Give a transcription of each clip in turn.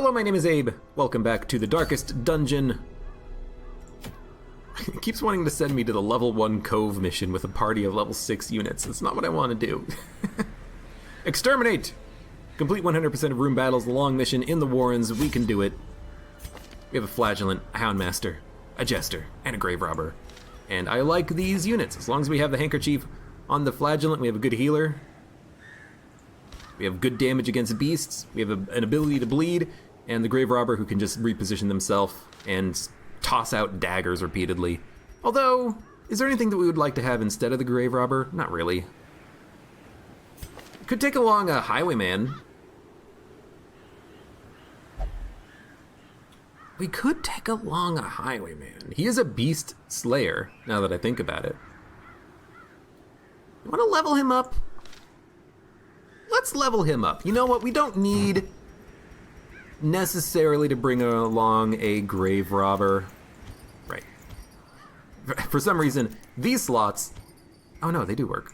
Hello, my name is Abe. Welcome back to the darkest dungeon. It keeps wanting to send me to the level 1 cove mission with a party of level 6 units. That's not what I want to do. Exterminate! Complete 100% of room battles, the long mission in the Warrens. We can do it. We have a Flagellant, a Houndmaster, a Jester, and a Grave Robber. And I like these units. As long as we have the Handkerchief on the Flagellant, we have a good healer. We have good damage against beasts. We have an ability to bleed. And the Grave Robber who can just reposition themselves and toss out daggers repeatedly. Although, is there anything that we would like to have instead of the Grave Robber? Not really. Could take along a Highwayman. We could take along a Highwayman. He is a beast slayer, now that I think about it. You want to level him up? Let's level him up. You know what? We don't need necessarily to bring along a Grave Robber. Right. For some reason, these slots... Oh no, they do work.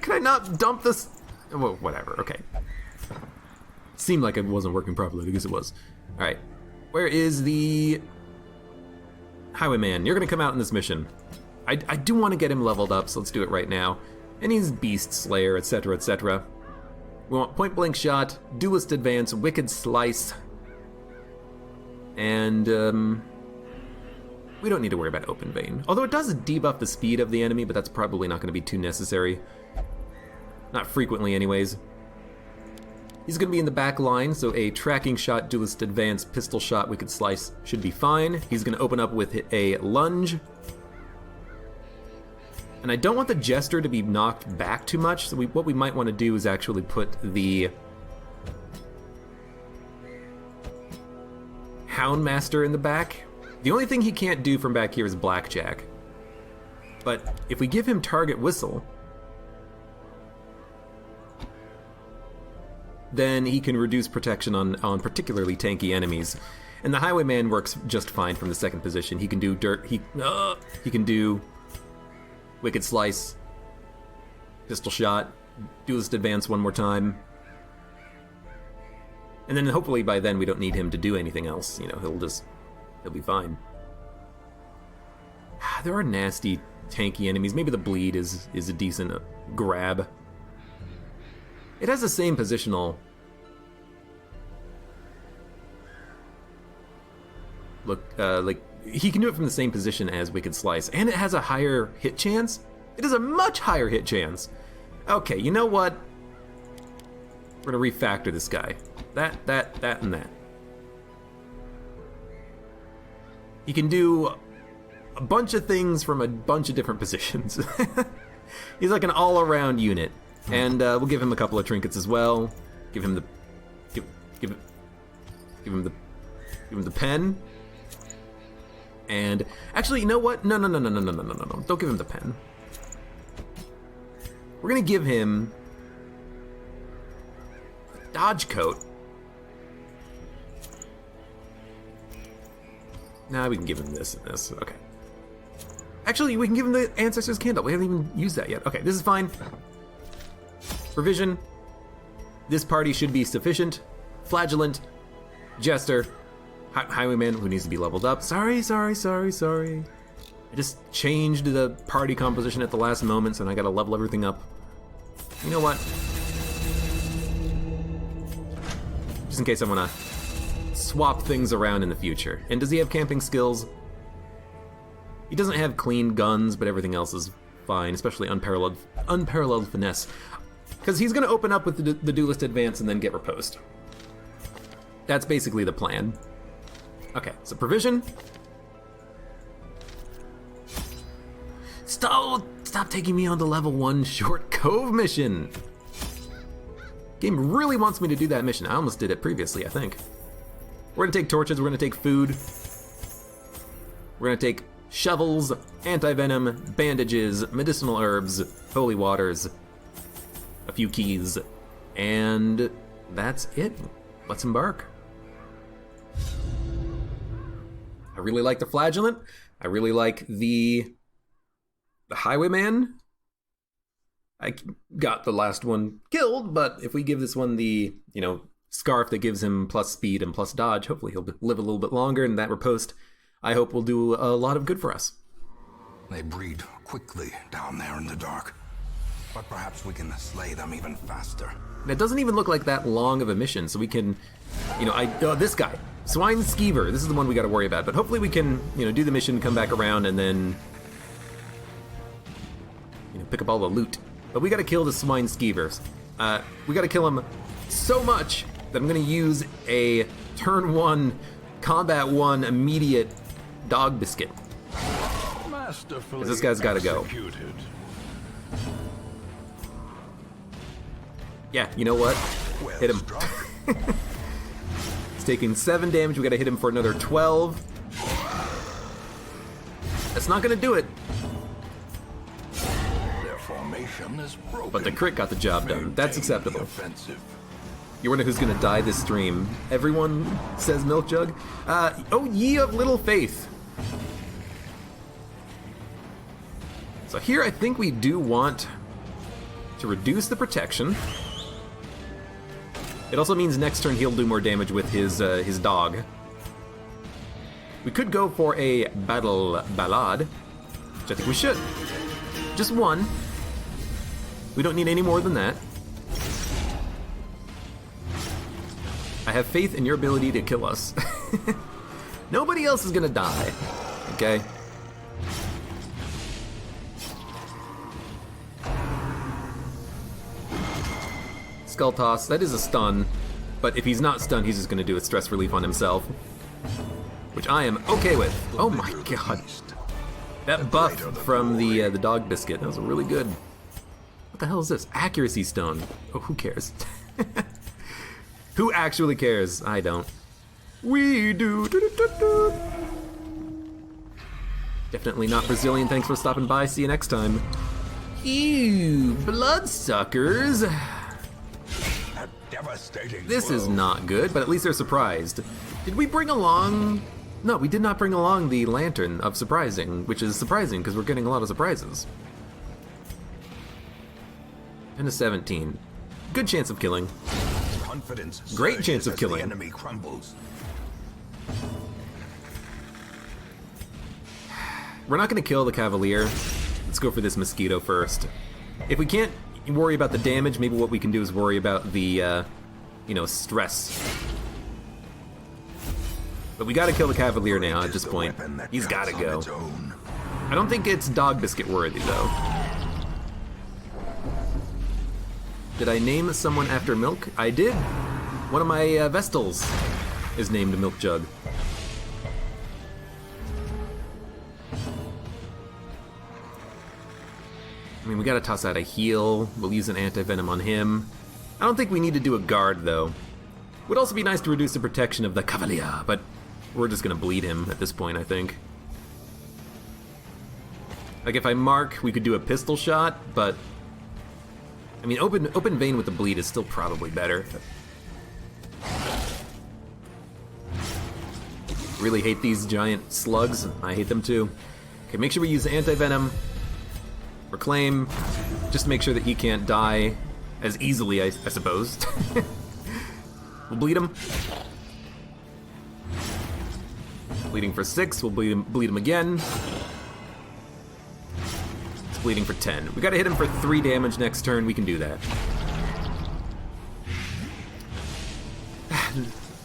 Can I not dump this? Well, whatever, okay. Seemed like it wasn't working properly, I guess it was. Alright, where is the Highwayman? You're gonna come out in this mission. I do want to get him leveled up, so let's do it right now. And he's Beast Slayer, etc., etc. We want Point Blank Shot, Duelist Advance, Wicked Slice, and we don't need to worry about Open Vein. Although it does debuff the speed of the enemy, but that's probably not going to be too necessary. Not frequently anyways. He's going to be in the back line, so a Tracking Shot, Duelist Advance, Pistol Shot, Wicked Slice should be fine. He's going to open up with a Lunge. And I don't want the Jester to be knocked back too much, so what we might want to do is actually put the Houndmaster in the back. The only thing he can't do from back here is Blackjack. But if we give him Target Whistle, then he can reduce protection on particularly tanky enemies. And the Highwayman works just fine from the second position. He can do he can do Wicked Slice, Pistol Shot, Duelist Advance one more time. And then hopefully by then we don't need him to do anything else. You know, he'll be fine. There are nasty, tanky enemies. Maybe the Bleed is a decent grab. It has the same positional look, like, he can do it from the same position as Wicked Slice, and it has a higher hit chance. It is a much higher hit chance. Okay, you know what? We're gonna refactor this guy. That, and that. He can do a bunch of things from a bunch of different positions. He's like an all-around unit, and we'll give him a couple of trinkets as well. Give him the give him the pen. And actually, you know what? No. Don't give him the pen. We're gonna give him a dodge coat. Nah, we can give him this and this. Okay. Actually, we can give him the Ancestor's Candle. We haven't even used that yet. Okay, this is fine. Provision. This party should be sufficient. Flagellant. Jester. Highwayman, who needs to be leveled up. Sorry. I just changed the party composition at the last moment, so I gotta level everything up. You know what? Just in case I wanna swap things around in the future. And does he have camping skills? He doesn't have clean guns, but everything else is fine, especially unparalleled finesse. Because he's gonna open up with the Duelist Advance and then get riposed. That's basically the plan. Okay, so provision. Stop taking me on the level 1 short cove mission. Game really wants me to do that mission. I almost did it previously, I think. We're gonna take torches, we're gonna take food. We're gonna take shovels, anti-venom, bandages, medicinal herbs, holy waters, a few keys, and that's it. Let's embark. I really like the Flagellant. I really like the Highwayman. I got the last one killed, but if we give this one the, scarf that gives him plus speed and plus dodge. Hopefully he'll live a little bit longer, and that riposte, I hope, will do a lot of good for us. They breed quickly down there in the dark, but perhaps we can slay them even faster. And it doesn't even look like that long of a mission, so we can, this guy, Swine Skeever, this is the one we got to worry about. But hopefully we can, do the mission, come back around, and then, pick up all the loot. But we got to kill the Swine Skeevers. We got to kill him so much that I'm going to use a turn 1, combat 1 immediate dog biscuit. Masterfully This guy's got to go. executed. Yeah, you know what? Well Hit him. struck. He's taking 7 damage. We got to hit him for another 12. That's not going to do it. Their formation is broken. But the crit got the job done. That's Maintain acceptable. the offensive. You wonder who's gonna die this stream? Everyone says Milk Jug. Oh, ye of little faith. So here I think we do want to reduce the protection. It also means next turn he'll do more damage with his dog. We could go for a battle ballad, which I think we should. Just one. We don't need any more than that. I have faith in your ability to kill us. Nobody else is gonna die, okay? Skull Toss, that is a stun, but if he's not stunned, he's just gonna do a stress relief on himself, which I am okay with. Oh my god. That buff from the dog biscuit, that was really good. What the hell is this? Accuracy stone. Oh, who cares? Who actually cares? I don't. We do. Definitely not Brazilian. Thanks for stopping by. See you next time. You bloodsuckers. A devastating This is blow. not good, but at least they're surprised. Did we bring along... No, we did not bring along the Lantern of Surprising, which is surprising because we're getting a lot of surprises. And a 17. Good chance of killing. Confidence Great surges chance of as killing. The enemy crumbles. We're not going to kill the Cavalier. Let's go for this Mosquito first. If we can't worry about the damage, maybe what we can do is worry about the, stress. But we got to kill the Cavalier now at this point. He's got to go. I don't think it's Dog Biscuit worthy, though. Did I name someone after Milk? I did. One of my Vestals is named Milk Jug. I mean, we gotta toss out a heal. We'll use an anti-venom on him. I don't think we need to do a guard, though. Would also be nice to reduce the protection of the Cavalier, but we're just gonna bleed him at this point, I think. Like, if I mark, we could do a pistol shot, but... I mean, open vein with the bleed is still probably better. Really hate these giant slugs. I hate them too. Okay, make sure we use anti-venom. Reclaim, just to make sure that he can't die as easily, I suppose. We'll bleed him. Bleeding for 6, we'll bleed him again. It's bleeding for 10. We gotta hit him for 3 damage next turn, we can do that.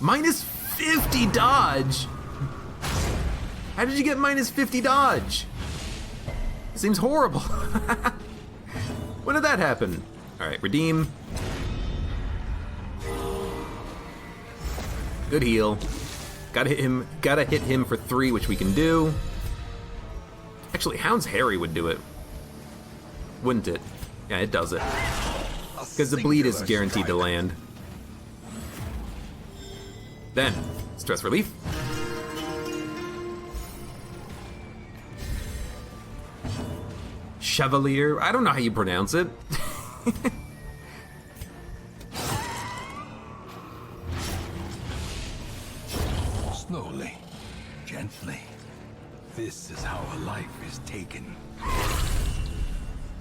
Minus 50 dodge! How did you get minus 50 dodge? It seems horrible. When did that happen? Alright, redeem. Good heal. Gotta hit him for 3, which we can do. Actually, Hound's Harry would do it. Wouldn't it? Yeah, it does it. Because the bleed is guaranteed to land. Then, stress relief. Chevalier. I don't know how you pronounce it. Slowly, gently. This is how a life is taken.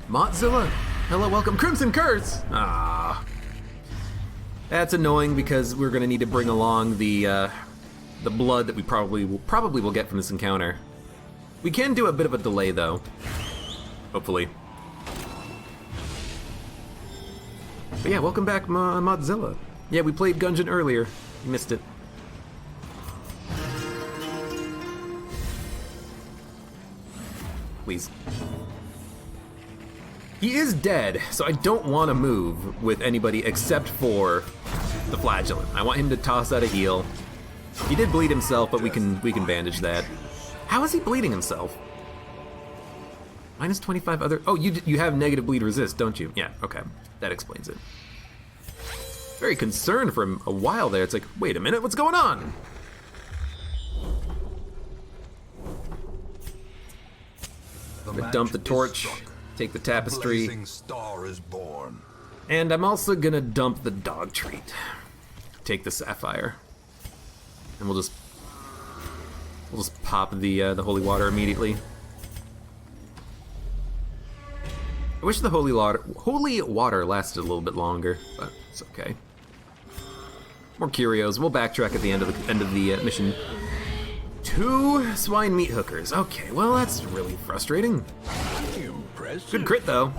Motzilla. Hello, welcome. Crimson Curse. Ah. That's annoying because we're gonna need to bring along the blood that we probably will get from this encounter. We can do a bit of a delay though, hopefully. But yeah, welcome back, Modzilla. Yeah, we played Gungeon earlier. You missed it. Please. He is dead, so I don't want to move with anybody except for the Flagellant. I want him to toss out a heal. He did bleed himself, but we can bandage that. How is he bleeding himself? Minus 25 other... Oh, you have negative bleed resist, don't you? Yeah, okay. That explains it. Very concerned for a while there. It's like, wait a minute, what's going on? I'm gonna dump the torch, take the tapestry, Star is born. and I'm also gonna dump the dog treat. Take the sapphire, and we'll just pop the holy water immediately. I wish the holy water lasted a little bit longer, but it's okay. More curios. We'll backtrack at the end of the mission. 2 swine meat hookers. Okay, well that's really frustrating. Impressive. Good crit though.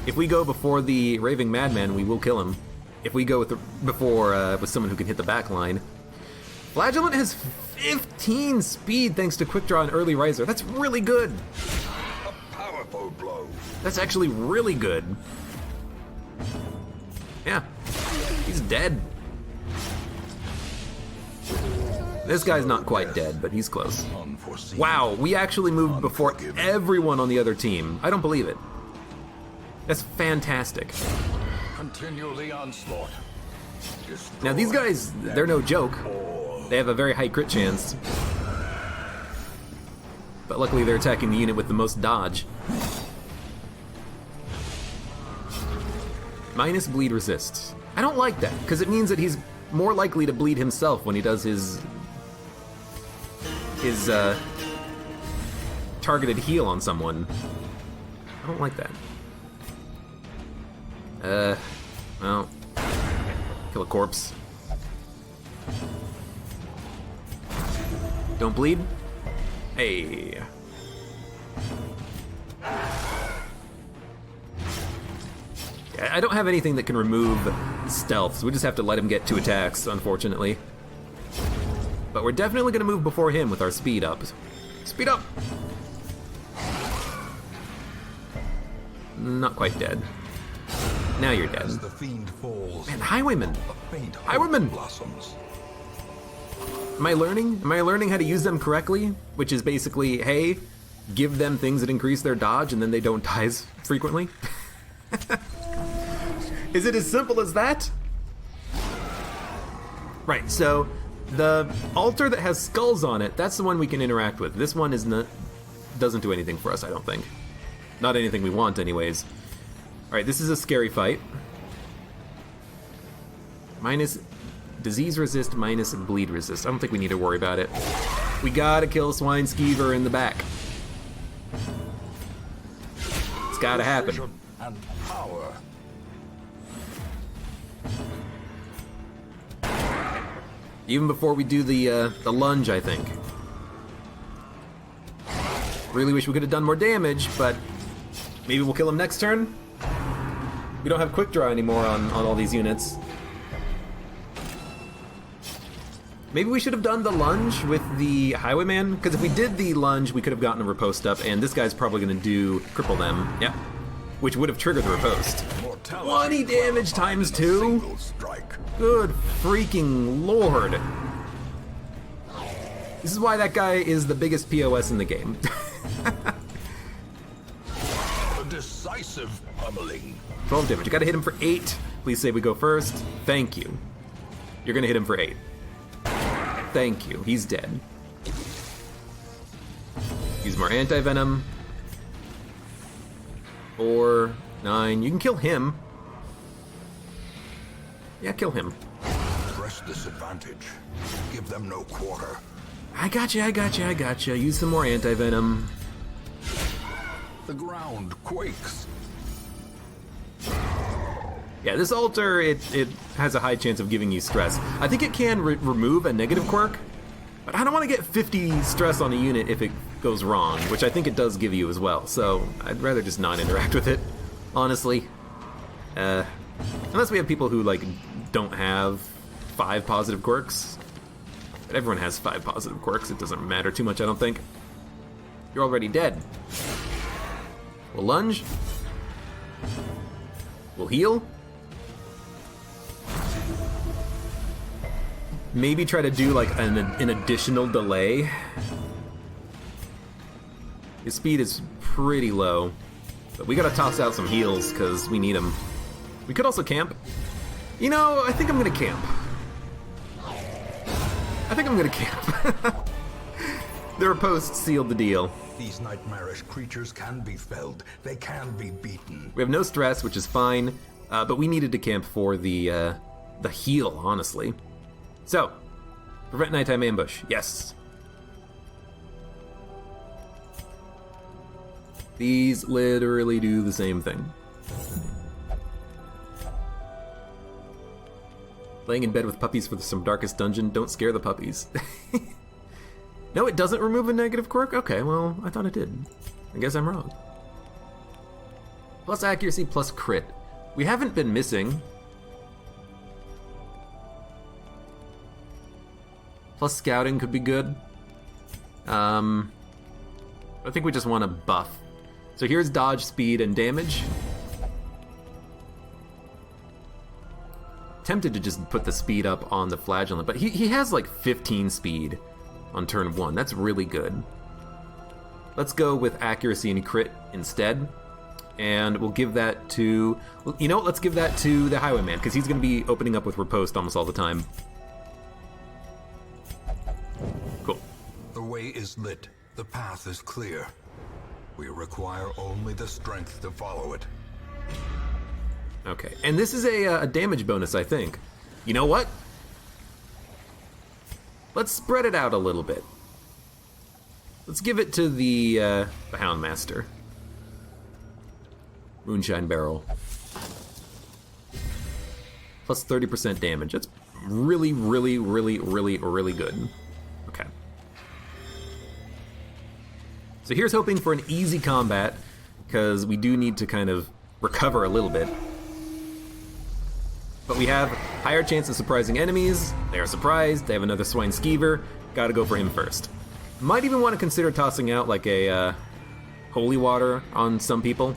If we go before the raving madman, we will kill him. If we go with with someone who can hit the back line. Flagellant has 15 speed thanks to quick draw and early riser. That's really good. A powerful blow. That's actually really good. Yeah, he's dead. This guy's not quite dead, but he's close. Unforeseen. Wow, we actually moved before everyone on the other team. I don't believe it. That's fantastic. Continue the onslaught. Now these guys, they're no joke. They have a very high crit chance. But luckily they're attacking the unit with the most dodge. Minus bleed resist. I don't like that, because it means that he's more likely to bleed himself when he does his targeted heal on someone. I don't like that. Well, kill a corpse. Don't bleed. Hey. I don't have anything that can remove stealth, so we just have to let him get 2 attacks, unfortunately. But we're definitely going to move before him with our speed up. Speed up! Not quite dead. Now you're dead. As the fiend falls, Man, highwaymen! a faint hope Highwaymen! blossoms. Am I learning? Am I learning how to use them correctly? Which is basically, hey, give them things that increase their dodge and then they don't die as frequently? Is it as simple as that? Right, so the altar that has skulls on it, that's the one we can interact with. This one doesn't do anything for us, I don't think. Not anything we want, anyways. Alright, this is a scary fight. Minus disease resist, minus bleed resist. I don't think we need to worry about it. We gotta kill Swine Skeever in the back. It's gotta happen. Precision and power. Even before we do the lunge, I think. Really wish we could have done more damage, but maybe we'll kill him next turn? We don't have quick draw anymore on all these units. Maybe we should have done the lunge with the highwayman, because if we did the lunge, we could have gotten a riposte up, and this guy's probably going to do cripple them. Yep. Which would have triggered the riposte. 20 damage times 2? Single strike. Good freaking lord. This is why that guy is the biggest POS in the game. A decisive pummeling. 12 damage. You gotta hit him for 8. Please say we go first. Thank you. You're gonna hit him for 8. Thank you. He's dead. Use more anti-venom. 4, 9. You can kill him. Yeah, kill him. Press disadvantage. Give them no quarter. I gotcha. Use some more anti-venom. The ground quakes. Yeah, this altar, it has a high chance of giving you stress. I think it can remove a negative quirk, but I don't want to get 50 stress on a unit if it goes wrong, which I think it does give you as well, so I'd rather just not interact with it, honestly. Unless we have people who, like, don't have 5 positive quirks. But everyone has 5 positive quirks, it doesn't matter too much, I don't think. You're already dead. We'll lunge. We'll heal. Maybe try to do like an additional delay. His speed is pretty low, but we gotta toss out some heals because we need them. We could also camp. You know, I think I'm gonna camp. The riposte sealed the deal. These nightmarish creatures can be felled. They can be beaten. We have no stress, which is fine, but we needed to camp for the heal, honestly. So, prevent nighttime ambush, yes. These literally do the same thing. Laying in bed with puppies for some darkest dungeon, don't scare the puppies. No, it doesn't remove a negative quirk? Okay, well, I thought it did. I guess I'm wrong. Plus accuracy, plus crit. We haven't been missing. Plus scouting could be good. I think we just want to buff. So here's dodge, speed, and damage. Tempted to just put the speed up on the flagellant, but he has like 15 speed on turn 1. That's really good. Let's go with accuracy and crit instead. And we'll give that to... You know what? Let's give that to the Highwayman, because he's going to be opening up with riposte almost all the time. Cool. The way is lit. The path is clear. We require only the strength to follow it. Okay, and this is a damage bonus, I think. You know what? Let's spread it out a little bit. Let's give it to the Houndmaster. Moonshine Barrel. Plus 30% damage. That's really, really, really, really, really good. Okay. So here's hoping for an easy combat, because we do need to kind of recover a little bit. But we have higher chance of surprising enemies. They are surprised. They have another Swine Skiver. Gotta go for him first. Might even want to consider tossing out like a holy water on some people.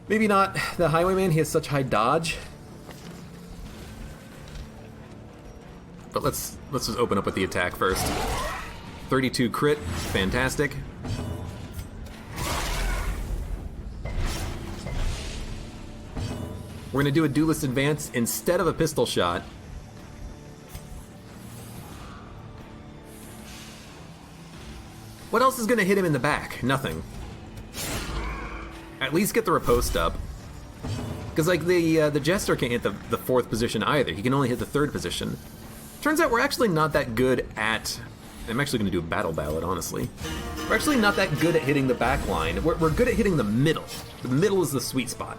Maybe not the Highwayman. He has such high dodge. But let's just open up with the attack first. 32 crit. Fantastic. We're gonna do a duelist advance instead of a pistol shot. What else is gonna hit him in the back? Nothing. At least get the riposte up. Because like the Jester can't hit the 4th position either. He can only hit the 3rd position. Turns out we're actually not that good at... I'm actually gonna do a battle ballad, honestly. We're actually not that good at hitting the back line. We're good at hitting the middle. The middle is the sweet spot.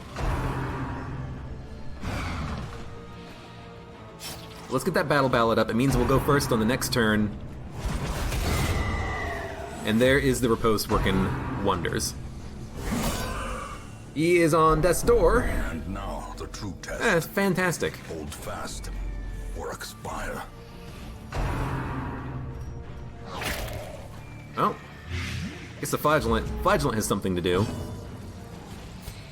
Let's get that battle ballad up. It means we'll go first on the next turn. And there is the riposte working wonders. He is on death's door. And now the true test. It's fantastic. Hold fast or expire. Oh. Guess the flagellant has something to do.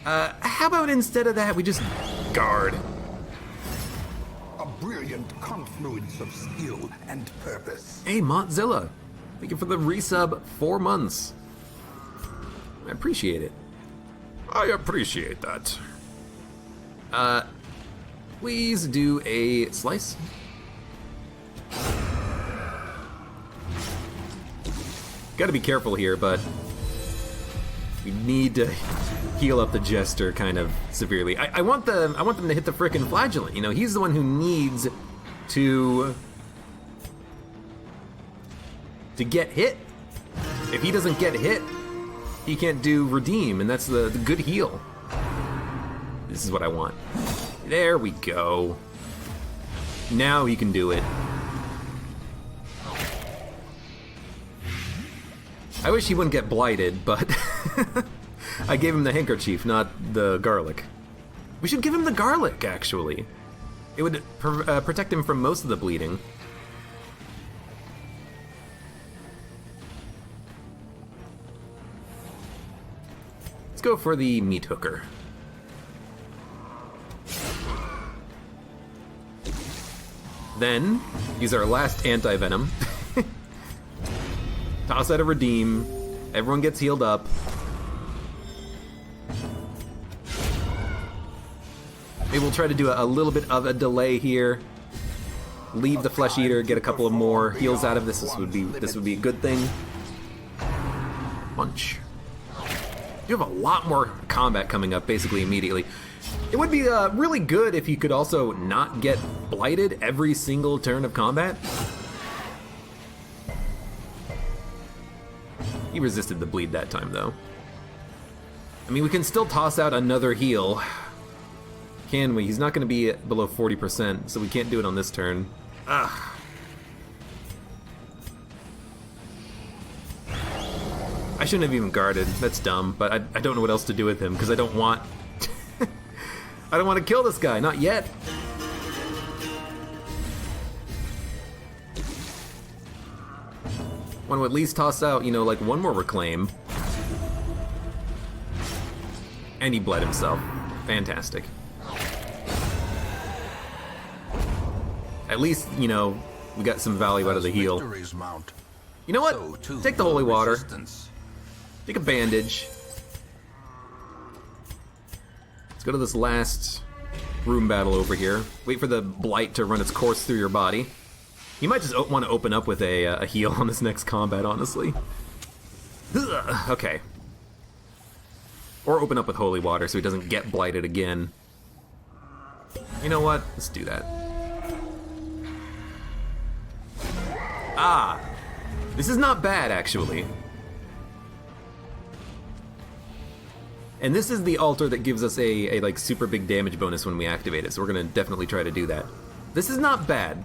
How about instead of that we just guard? A brilliant confluence of skill and purpose. Hey, Montzilla. Thank you for the resub 4 months. I appreciate it. I appreciate that. Please do a slice. Gotta be careful here, but we need to heal up the Jester kind of severely. I want them to hit the frickin' flagellant. You know, he's the one who needs to get hit. If he doesn't get hit, he can't do redeem, and that's the good heal. This is what I want. There we go. Now he can do it. I wish he wouldn't get blighted, but I gave him the handkerchief, not the garlic. We should give him the garlic, actually. It would protect him from most of the bleeding. Let's go for the meat hooker. Then, use our last anti-venom. Toss out a redeem. Everyone gets healed up. Maybe we'll try to do a little bit of a delay here. Leave the flesh eater, get a couple of more heals out of this. This would be a good thing. Punch. You have a lot more combat coming up basically immediately. It would be really good if you could also not get blighted every single turn of combat. He resisted the bleed that time, though. I mean, we can still toss out another heal. Can we? He's not going to be below 40%, so we can't do it on this turn. Ugh. I shouldn't have even guarded. That's dumb, but I don't know what else to do with him, because I don't want... I don't want to kill this guy, not yet. Want to at least toss out, you know, like one more reclaim. And he bled himself. Fantastic. At least, you know, we got some value out of the heal. You know what? Take the holy water. Take a bandage. Let's go to this last room battle over here. Wait for the blight to run its course through your body. You might just want to open up with a heal on this next combat, honestly. Ugh, okay. Or open up with holy water so he doesn't get blighted again. You know what? Let's do that. Ah! This is not bad, actually. And this is the altar that gives us a like super big damage bonus when we activate it, so we're gonna definitely try to do that. This is not bad.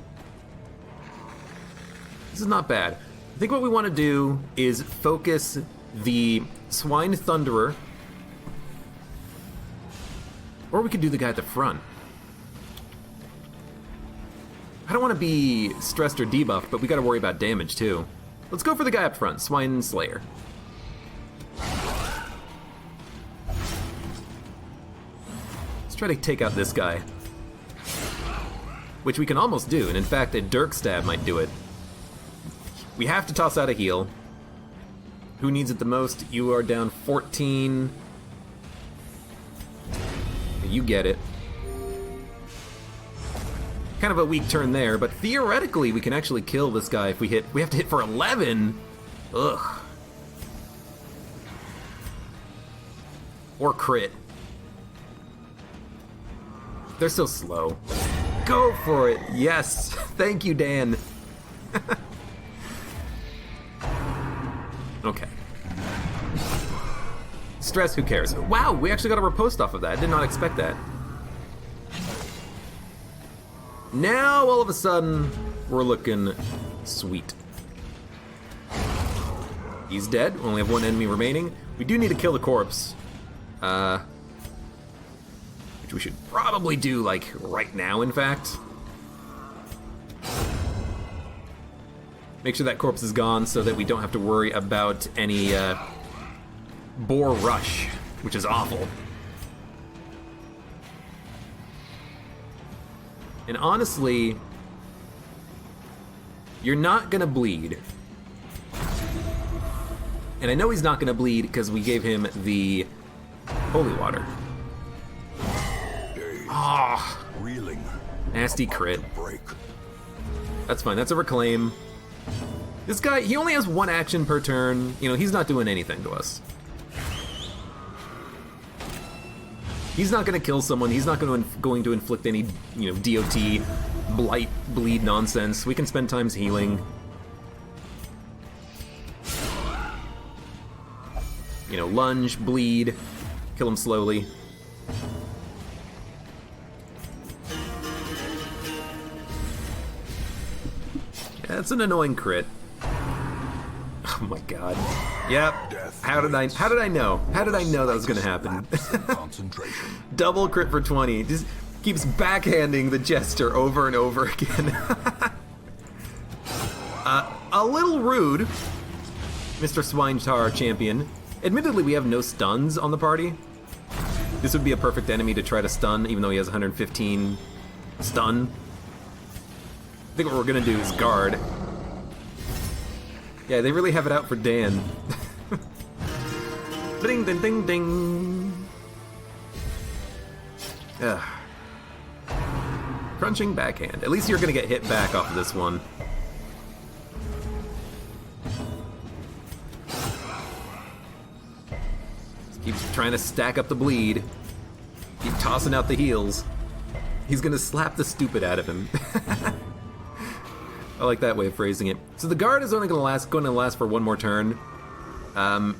This is not bad. I think what we want to do is focus the Swine Thunderer, or we could do the guy at the front. I don't want to be stressed or debuffed, but we got to worry about damage too. Let's go for the guy up front, Swine Slayer. Let's try to take out this guy, which we can almost do, and in fact a Dirk Stab might do it. We have to toss out a heal. Who needs it the most? You are down 14. You get it. Kind of a weak turn there, but theoretically we can actually kill this guy if we hit. We have to hit for 11. Ugh. Or crit. They're so slow. Go for it. Yes. Thank you, Dan. Okay. Stress, who cares? Wow, we actually got a riposte off of that. I did not expect that. Now, all of a sudden, we're looking sweet. He's dead. We only have one enemy remaining. We do need to kill the corpse. Which we should probably do, like, right now, in fact. Make sure that corpse is gone so that we don't have to worry about any boar rush, which is awful. And honestly, you're not gonna bleed. And I know he's not gonna bleed because we gave him the holy water. Ah, Reeling. nasty crit. That's fine, that's a reclaim. This guy, he only has one action per turn. You know, he's not doing anything to us. He's not going to kill someone. He's not going to inflict any, you know, DOT, blight, bleed nonsense. We can spend times healing. You know, lunge, bleed, kill him slowly. That's an annoying crit. Oh my god. Yep. How did I know? How did I know that was gonna happen? Concentration. Double crit for 20. Just keeps backhanding the Jester over and over again. A little rude, Mr. Swine Tar champion. Admittedly, we have no stuns on the party. This would be a perfect enemy to try to stun, even though he has 115 stun. I think what we're gonna do is guard. Yeah, they really have it out for Dan. Ding, ding, ding, ding. Ugh. Crunching backhand. At least you're gonna get hit back off of this one. Just keep trying to stack up the bleed. Keep tossing out the heals. He's gonna slap the stupid out of him. I like that way of phrasing it. So the guard is only going to last for one more turn. I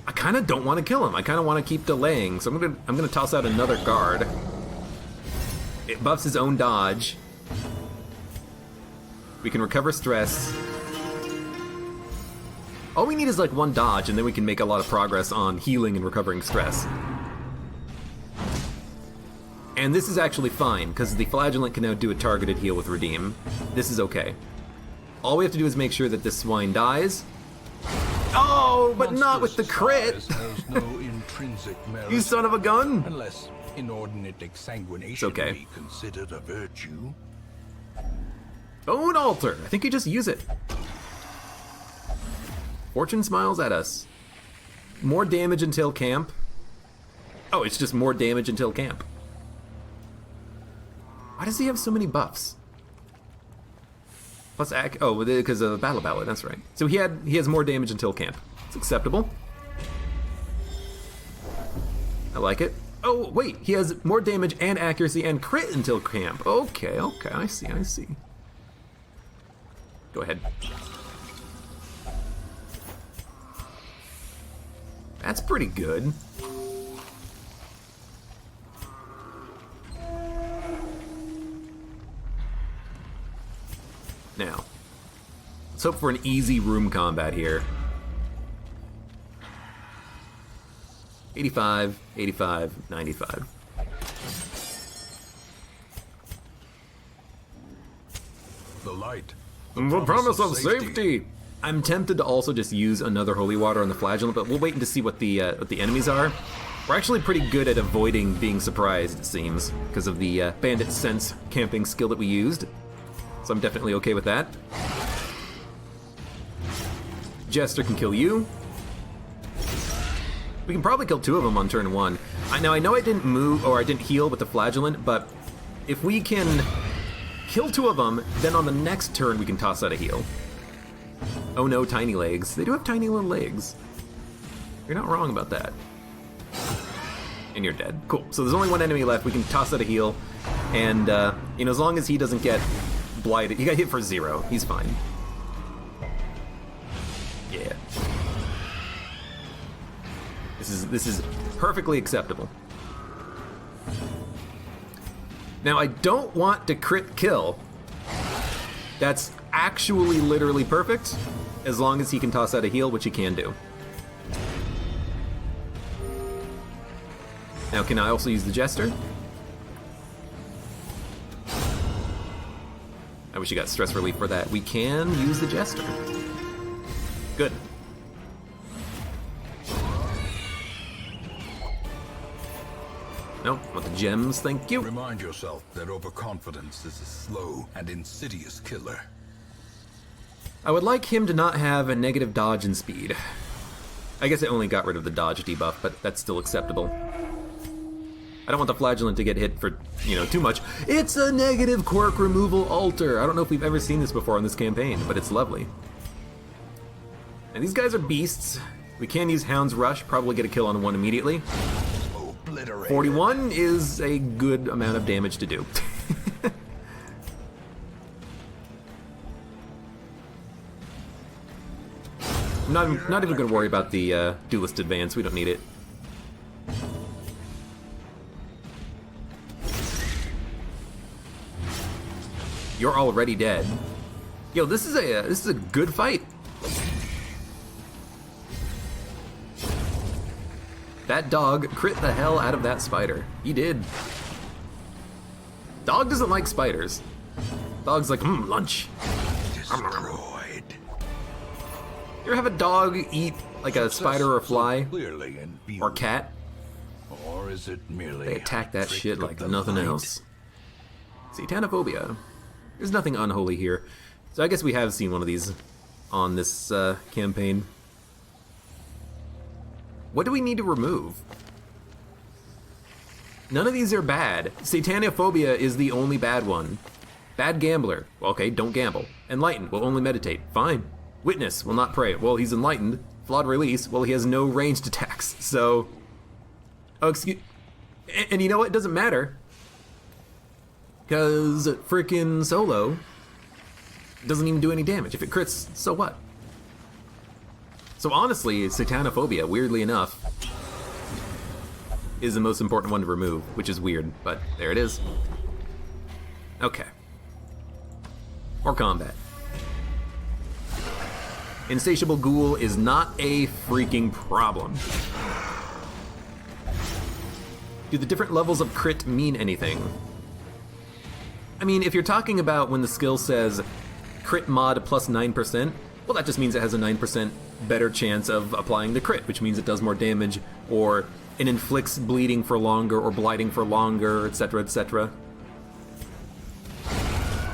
kind of don't want to kill him. I kind of want to keep delaying. So I'm gonna toss out another guard. It buffs his own dodge. We can recover stress. All we need is like one dodge, and then we can make a lot of progress on healing and recovering stress. And this is actually fine, because the Flagellant can now do a targeted heal with Redeem. This is okay. All we have to do is make sure that this swine dies. Oh, but not with the crit! Has no intrinsic merit, You son of a gun! unless inordinate exsanguination It's okay. be considered a virtue. Bone Altar! I think you just use it. Fortune smiles at us. More damage until camp. Oh, it's just more damage until camp. Why does he have so many buffs? Plus because of Battle Ballad, that's right. So he has more damage until camp. It's acceptable. I like it. Oh, wait, he has more damage and accuracy and crit until camp. Okay, I see. Go ahead. That's pretty good. Now, let's hope for an easy room combat here. 85, 85, 95. The light. The promise of safety. I'm tempted to also just use another holy water on the Flagellant, but we'll wait to see what the enemies are. We're actually pretty good at avoiding being surprised, it seems, because of the bandit sense camping skill that we used. So I'm definitely okay with that. Jester can kill you. We can probably kill two of them on turn one. I know I didn't move, or I didn't heal with the Flagellant, but if we can kill two of them, then on the next turn we can toss out a heal. Oh no, tiny legs. They do have tiny little legs. You're not wrong about that. And you're dead. Cool. So there's only one enemy left. We can toss out a heal. And, as long as he doesn't get blighted. He got hit for 0. He's fine. Yeah. This is perfectly acceptable. Now, I don't want to crit kill. That's actually literally perfect, as long as he can toss out a heal, which he can do. Now, can I also use the Jester? I wish you got stress relief for that. We can use the Jester. Good. Nope, want the gems, thank you. Remind yourself that overconfidence is a slow and insidious killer. I would like him to not have a negative dodge and speed. I guess it only got rid of the dodge debuff, but that's still acceptable. I don't want the Flagellant to get hit for, too much. It's a negative quirk removal altar. I don't know if we've ever seen this before on this campaign, but it's lovely. And these guys are beasts. We can use Hound's Rush, probably get a kill on one immediately. 41 is a good amount of damage to do. I'm not even going to worry about the Duelist Advance. We don't need it. You're already dead. Yo, this is a good fight. That dog crit the hell out of that spider. He did. Dog doesn't like spiders. Dog's like, lunch. Destroyed. You ever have a dog eat like a spider or a fly? Clearly in view. Or cat? Or is it merely They attack that a trick shit of like the nothing light? else. Satanophobia. There's nothing unholy here. So I guess we have seen one of these on this campaign. What do we need to remove? None of these are bad. Satanophobia is the only bad one. Bad gambler. Well, okay, don't gamble. Enlightened. Will only meditate. Fine. Witness. Will not pray. Well, he's enlightened. Flawed release. Well, he has no ranged attacks. So... Oh, excuse... And you know what? It doesn't matter. Because frickin' Solo doesn't even do any damage. If it crits, so what? So honestly, Satanophobia, weirdly enough, is the most important one to remove, which is weird, but there it is. Okay. Or combat. Insatiable Ghoul is not a freaking problem. Do the different levels of crit mean anything? I mean, if you're talking about when the skill says crit mod plus 9%, well, that just means it has a 9% better chance of applying the crit, which means it does more damage, or it inflicts bleeding for longer, or blighting for longer, etc., etc.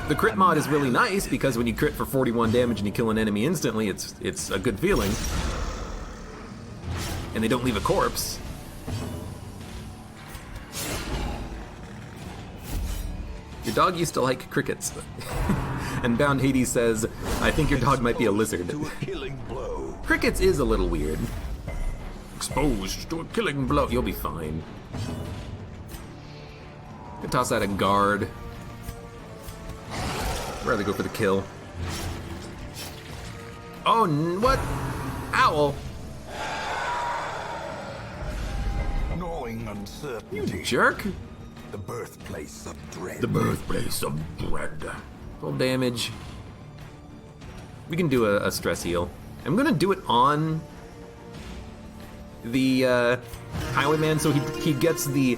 The crit mod is really nice, because when you crit for 41 damage and you kill an enemy instantly, it's a good feeling. And they don't leave a corpse. Your dog used to like crickets. And Bound Hades says, I think your dog might be a lizard. To a killing blow. Crickets is a little weird. Exposed to a killing blow. You'll be fine. Could toss out a guard. I'd rather go for the kill. Oh, what? Owl. Gnawing uncertainty. Jerk. The birthplace of dread. The birthplace of dread. Full damage. We can do a stress heal. I'm gonna do it on the Highwayman so he gets the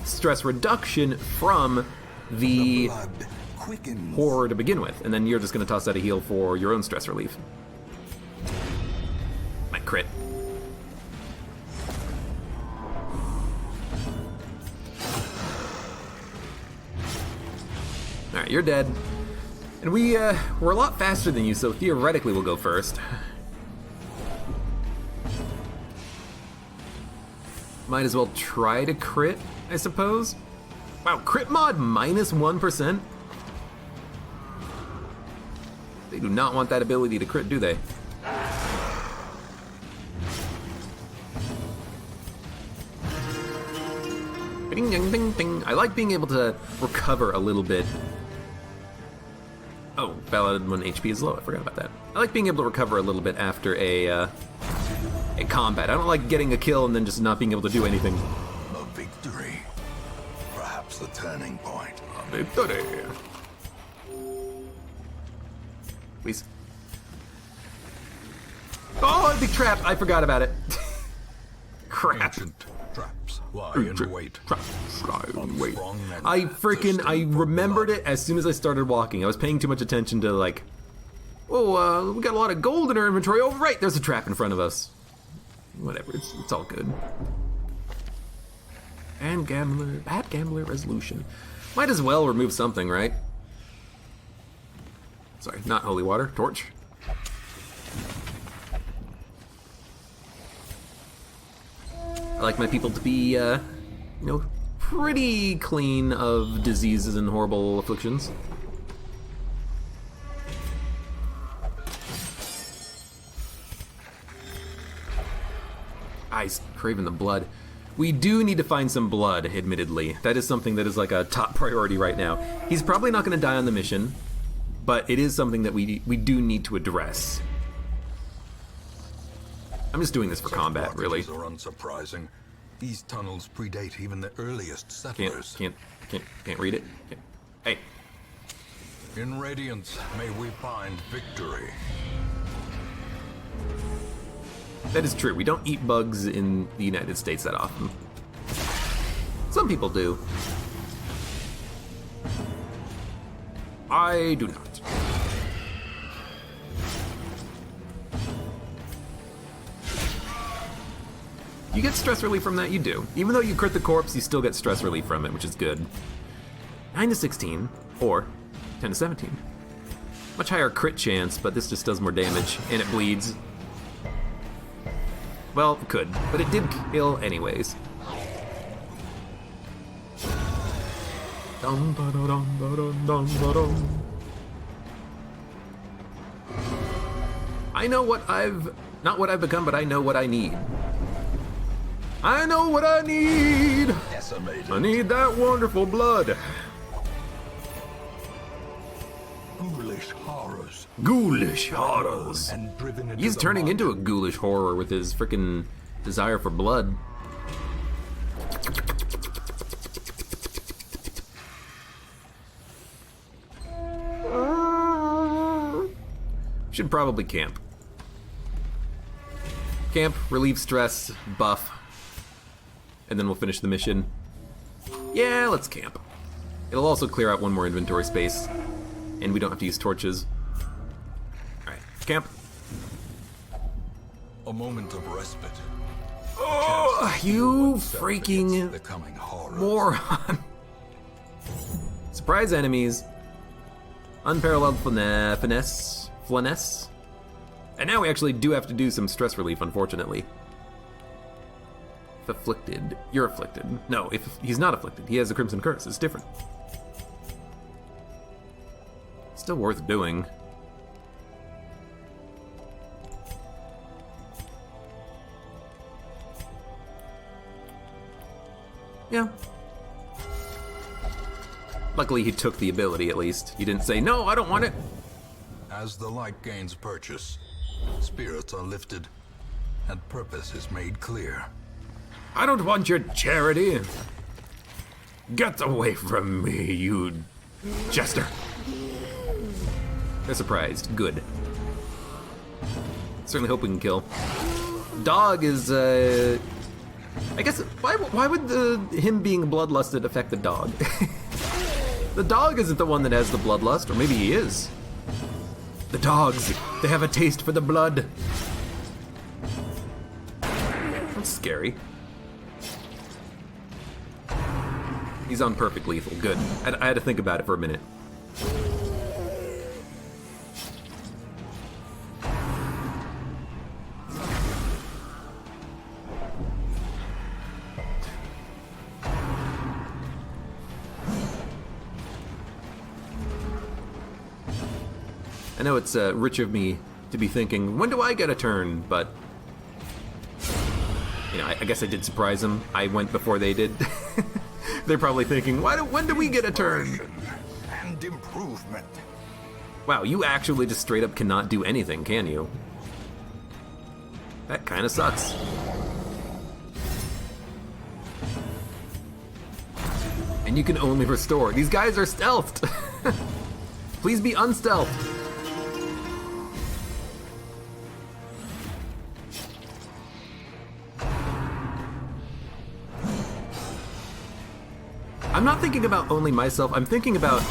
stress reduction from the Blood quickens. horror to begin with, and then you're just gonna toss out a heal for your own stress relief. Might crit. Alright, you're dead. And we're a lot faster than you, so theoretically we'll go first. Might as well try to crit, I suppose. Wow, crit mod minus 1%? They do not want that ability to crit, do they? Ding, ding, ding, ding. I like being able to recover a little bit. Oh, valid when HP is low. I forgot about that. I like being able to recover a little bit after a combat. I don't like getting a kill and then just not being able to do anything. A victory. Perhaps the turning point. A victory. Please. Oh, big trap! I forgot about it. Crap. Ancient traps lie in wait. Wait. Strong and I thirsting for remembered blood. it as soon as I started walking. I was paying too much attention to like, oh, we got a lot of gold in our inventory. Oh, right, there's a trap in front of us. Whatever, it's all good. And bad gambler resolution. Might as well remove something, right? Sorry, not holy water, torch. I like my people to be, pretty clean of diseases and horrible afflictions. He's craving the blood. We do need to find some blood, admittedly. That is something that is like a top priority right now. He's probably not going to die on the mission, but it is something that we do need to address. I'm just doing this for combat, really. Are unsurprising. These tunnels predate even the earliest settlers. Can't read it. Hey. In Radiance, may we find victory. That is true. We don't eat bugs in the United States that often. Some people do. I do not. You get stress relief from that? You do. Even though you crit the corpse, you still get stress relief from it, which is good. 9 to 16, or 10 to 17. Much higher crit chance, but this just does more damage, and it bleeds. Well, it could, but it did kill anyways. Dum, ba-da-dum, ba-dum, dum, ba-dum. I know what not what I've become, but I know what I need. I know what I need! Decimated. I need that wonderful blood. Ghoulish horrors. Ghoulish horrors. And driven into He's the turning mud. into a ghoulish horror with his frickin' desire for blood. Should probably camp. Camp, relieve stress, buff, and then we'll finish the mission. Yeah, let's camp. It'll also clear out one more inventory space, and we don't have to use torches. Alright, camp. A moment of respite. Oh, you freaking The coming horrors. moron. Surprise enemies. Unparalleled finesse. And now we actually do have to do some stress relief, unfortunately. If afflicted, you're afflicted. No, if he's not afflicted, he has the Crimson Curse. It's different. Still worth doing. Yeah. Luckily, he took the ability, at least. He didn't say, no, I don't want it. As the light gains purchase, spirits are lifted, and purpose is made clear. I don't want your charity. Get away from me, you jester. They're surprised. Good. Certainly hope we can kill. Dog is, I guess, why would him being bloodlusted affect the dog? The dog isn't the one that has the bloodlust, or maybe he is. The dogs, they have a taste for the blood. That's scary. He's on perfect lethal, good. I had to think about it for a minute. I know it's rich of me to be thinking, when do I get a turn? But, you know, I guess I did surprise them. I went before they did. They're probably thinking, when do we get a turn? And improvement. Wow, you actually just straight up cannot do anything, can you? That kind of sucks. And you can only restore. These guys are stealthed. Please be unstealthed. I'm not thinking about only myself, I'm thinking about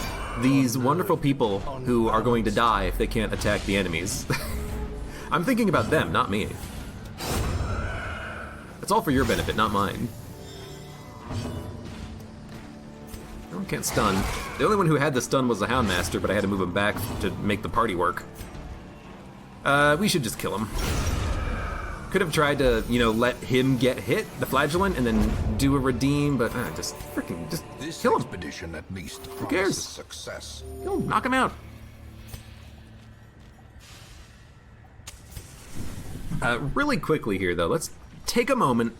these wonderful people who are going to die if they can't attack the enemies. I'm thinking about them, not me. It's all for your benefit, not mine. Oh, can't stun. The only one who had the stun was the Houndmaster, but I had to move him back to make the party work. We should just kill him. Could have tried to, you know, let him get hit, the Flagellant, and then do a redeem, but just freaking, just This kill him. expedition at least cares? promises success. Kill him, knock him out. Really quickly here, though, let's take a moment,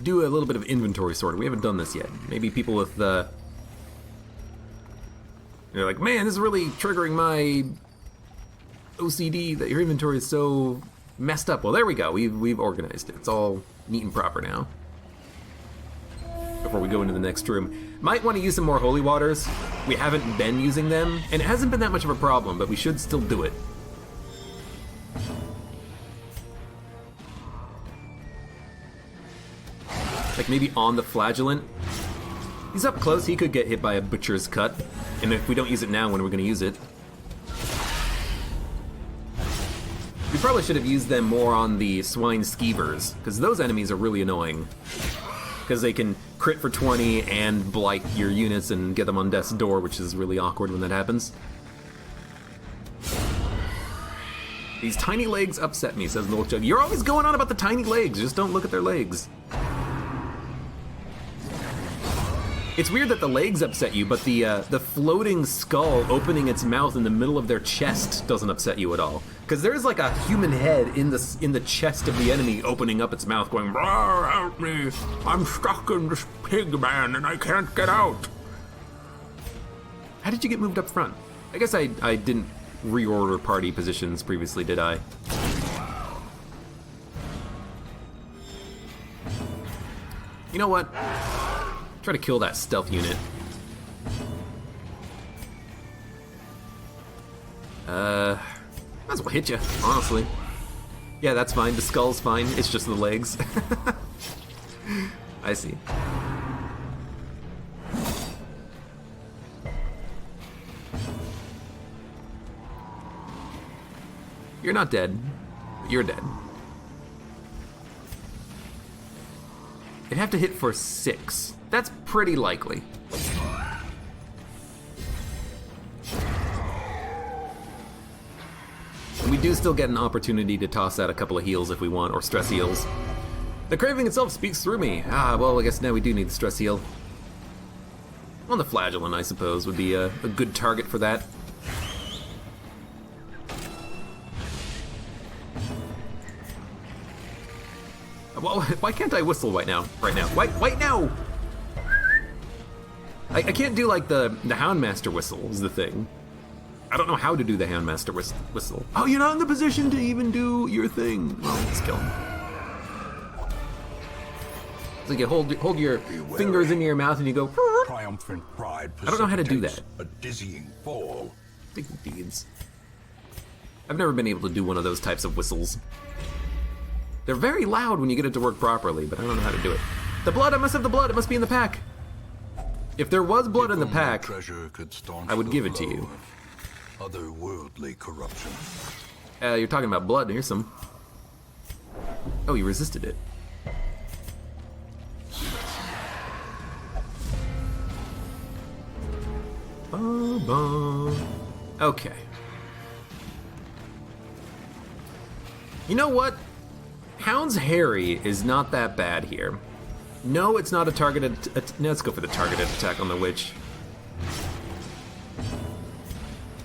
do a little bit of inventory sorting. We haven't done this yet. Maybe people with they're like, man, this is really triggering my OCD that your inventory is so messed up. Well, there we go. We've organized it. It's all neat and proper now. before we go into the next room. Might want to use some more holy waters. We haven't been using them, and it hasn't been that much of a problem, but we should still do it. Like maybe on the flagellant. He's up close, he could get hit by a butcher's cut. And if we don't use it now, when are we gonna use it? We probably should have used them more on the Swine Skivers, because those enemies are really annoying. Because they can crit for 20 and blight your units and get them on death's door, which is really awkward when that happens. These tiny legs upset me, says Milk Jug. You're always going on about the tiny legs, just don't look at their legs. It's weird that the legs upset you, but the floating skull opening its mouth in the middle of their chest doesn't upset you at all. Because there's like a human head in the chest of the enemy opening up its mouth going, help me, I'm stuck in this pig man and I can't get out. How did you get moved up front? I guess I didn't reorder party positions previously, did I? You know what? Try to kill that stealth unit. Might as well hit you, honestly. Yeah, that's fine. The skull's fine. It's just the legs. I see. You're not dead. You're dead. It'd have to hit for 6. That's pretty likely. And we do still get an opportunity to toss out a couple of heals if we want, or stress heals. The craving itself speaks through me. Ah, well, I guess now we do need the stress heal. Well, the flagellant, I suppose, would be a good target for that. Well, why can't I whistle right now? Wait now! I can't do like the Houndmaster whistle is the thing. I don't know how to do the Houndmaster whistle. Oh, you're not in the position to even do your thing. Well, let's kill him. So you hold your fingers into your mouth and you go. Triumphant pride. I don't know how to do that. A dizzying fall. Deeds. I've never been able to do one of those types of whistles. They're very loud when you get it to work properly, but I don't know how to do it. The blood! I must have the blood! It must be in the pack! If there was blood in the pack, I would give it to you. Otherworldly corruption. You're talking about blood. Here's some. Oh, you resisted it. Okay. You know what? Hound's Harry is not that bad here. No, it's not a targeted... No, let's go for the targeted attack on the witch.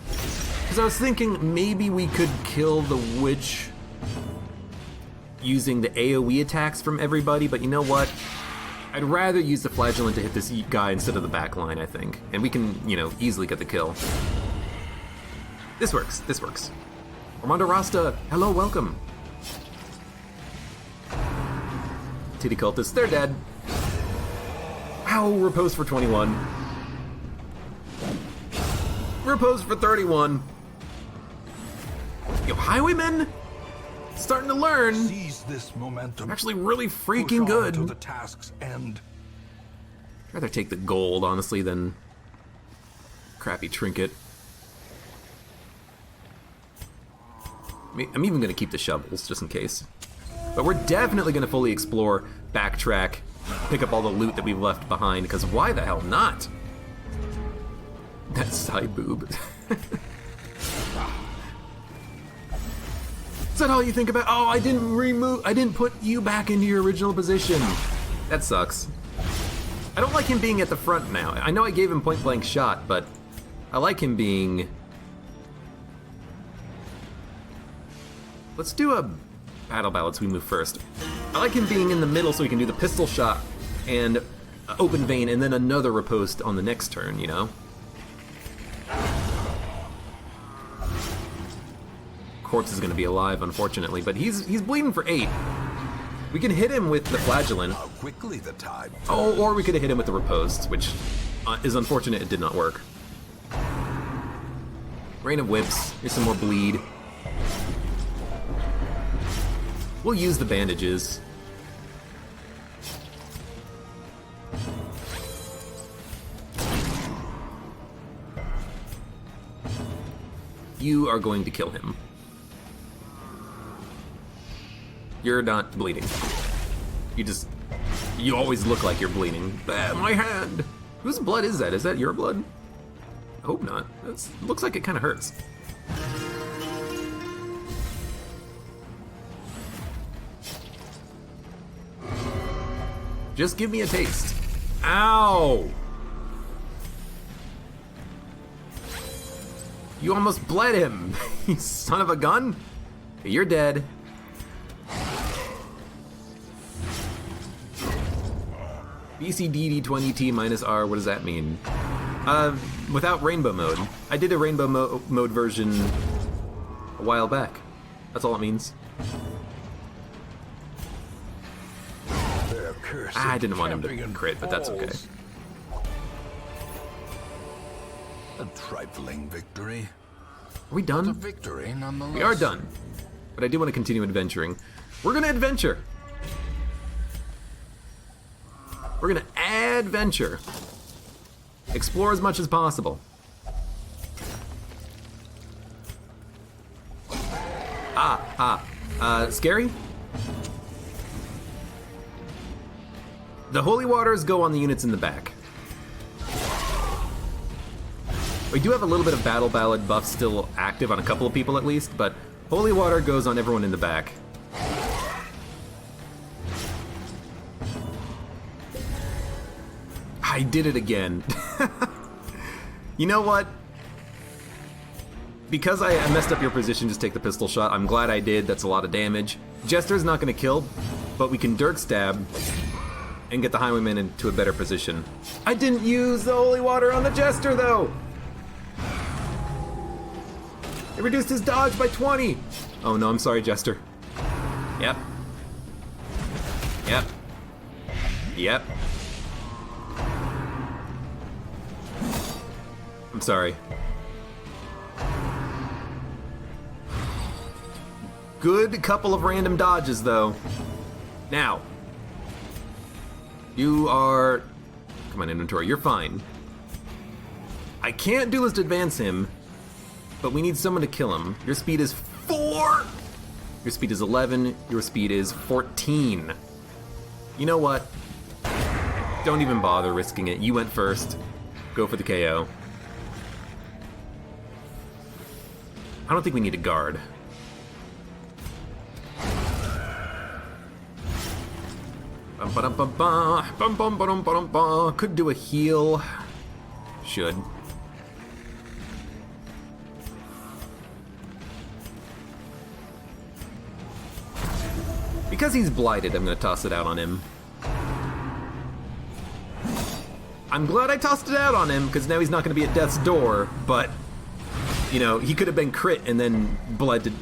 Because I was thinking maybe we could kill the witch using the AoE attacks from everybody, but you know what? I'd rather use the flagellant to hit this guy instead of the back line, I think. And we can, you know, easily get the kill. This works. This works. Armando Rasta, hello, welcome. Titty cultists, they're dead. Ow, repose for 21. Repose for 31. Yo, highwaymen, starting to learn. Seize this momentum. Actually really freaking good. To the task's end. I'd rather take the gold, honestly, than crappy trinket. I'm even gonna keep the shovels, just in case. But we're definitely gonna fully explore, backtrack, pick up all the loot that we've left behind, because why the hell not? That side boob. Is that all you think about? Oh, I didn't put you back into your original position. That sucks. I don't like him being at the front now. I know I gave him point blank shot, but I like him being... Let's do a battle balance. We move first. I like him being in the middle so he can do the pistol shot and open vein and then another riposte on the next turn, you know? Corpse is going to be alive, unfortunately, but he's bleeding for 8. We can hit him with the flagellant. How quickly the tide. Oh, or we could have hit him with the riposte, which is unfortunate it did not work. Rain of Whips. Here's some more bleed. We'll use the bandages. You are going to kill him. You're not bleeding. You always look like you're bleeding. My hand! Whose blood is that? Is that your blood? I hope not. That looks like it kind of hurts. Just give me a taste. Ow! You almost bled him, you son of a gun. Okay, you're dead. BCDD20T minus R, what does that mean? Without rainbow mode. I did a rainbow mode version a while back. That's all it means. I didn't want him to crit, but that's okay. A trifling victory. Are we done? A victory nonetheless. We are done. But I do want to continue adventuring. We're gonna adventure. We're gonna adventure. Explore as much as possible. Scary? The holy waters go on the units in the back. We do have a little bit of battle ballad buff still active on a couple of people at least, but holy water goes on everyone in the back. I did it again. You know what? Because I messed up your position, just take the pistol shot. I'm glad I did. That's a lot of damage. Jester's not going to kill, but we can Dirk stab and get the Highwayman into a better position. I didn't use the holy water on the Jester, though! It reduced his dodge by 20! Oh no, I'm sorry, Jester. Yep. Yep. Yep. I'm sorry. Good couple of random dodges, though. Now. You are... Come on, inventory, you're fine. I can't duelist advance him, but we need someone to kill him. Your speed is 4! Your speed is 11, your speed is 14. You know what? Don't even bother risking it. You went first. Go for the KO. I don't think we need a guard. Could do a heal. Should. Because he's blighted, I'm gonna toss it out on him. I'm glad I tossed it out on him, because now he's not gonna be at death's door, but, you know, he could have been crit and then blighted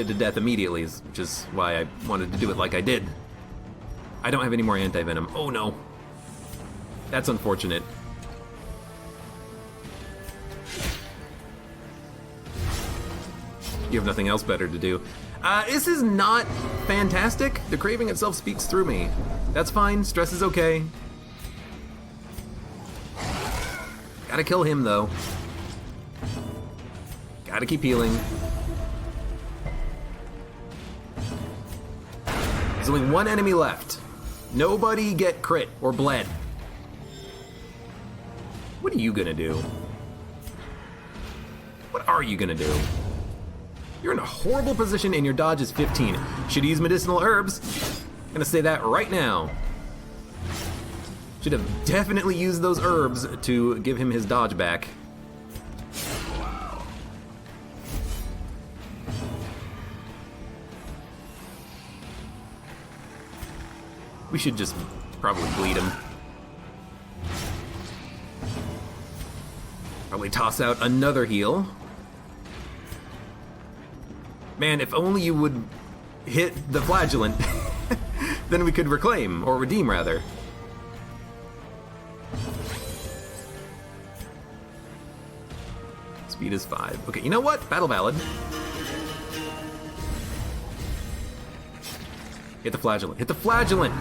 to death immediately, which is why I wanted to do it like I did. I don't have any more anti-venom. Oh no. That's unfortunate. You have nothing else better to do. This is not fantastic. The craving itself speaks through me. That's fine. Stress is okay. Gotta kill him, though. Gotta keep healing. There's only one enemy left. Nobody get crit or bled. What are you gonna do? What are you gonna do? You're in a horrible position and your dodge is 15. Should use medicinal herbs. I'm gonna say that right now. Should have definitely used those herbs to give him his dodge back. We should just probably bleed him. Probably toss out another heal. Man, if only you would hit the flagellant. then we could reclaim, or redeem rather. Speed is 5. Okay, you know what? Battle Ballad. Hit the flagellant. Hit the flagellant!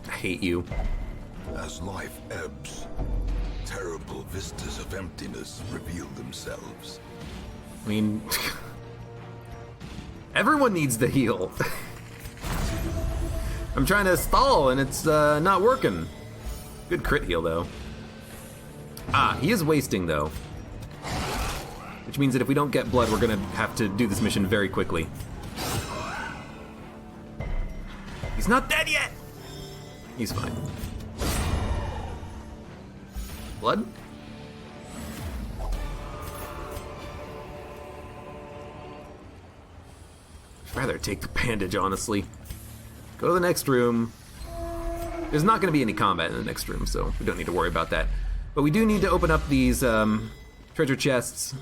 I hate you. As life ebbs, terrible vistas of emptiness reveal themselves. I mean... everyone needs to heal. I'm trying to stall and it's not working. Good crit heal though. Ah, he is wasting though. Which means that if we don't get blood, we're gonna have to do this mission very quickly. He's not dead yet! He's fine. Blood? I'd rather take the bandage, honestly. Go to the next room. There's not going to be any combat in the next room, so we don't need to worry about that. But we do need to open up these treasure chests,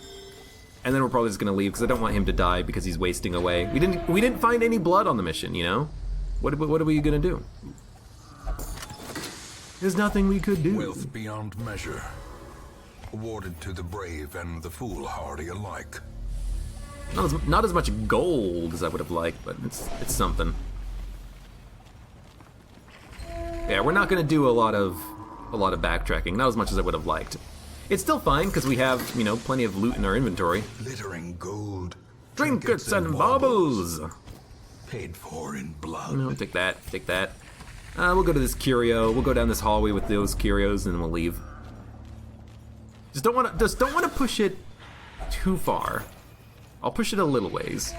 and then we're probably just going to leave because I don't want him to die because he's wasting away. We didn't find any blood on the mission, you know. What are we going to do? There's nothing we could do. Wealth beyond measure, awarded to the brave and the foolhardy alike. Not as much gold as I would have liked, but it's something. Yeah, we're not going to do a lot of backtracking. Not as much as I would have liked. It's still fine because we have, you know, plenty of loot in our inventory. Glittering gold, Trinkets and baubles. paid for in blood. No, take that. Take that. We'll go to this curio. We'll go down this hallway with those curios, and then we'll leave. Just don't want to push it too far. I'll push it a little ways.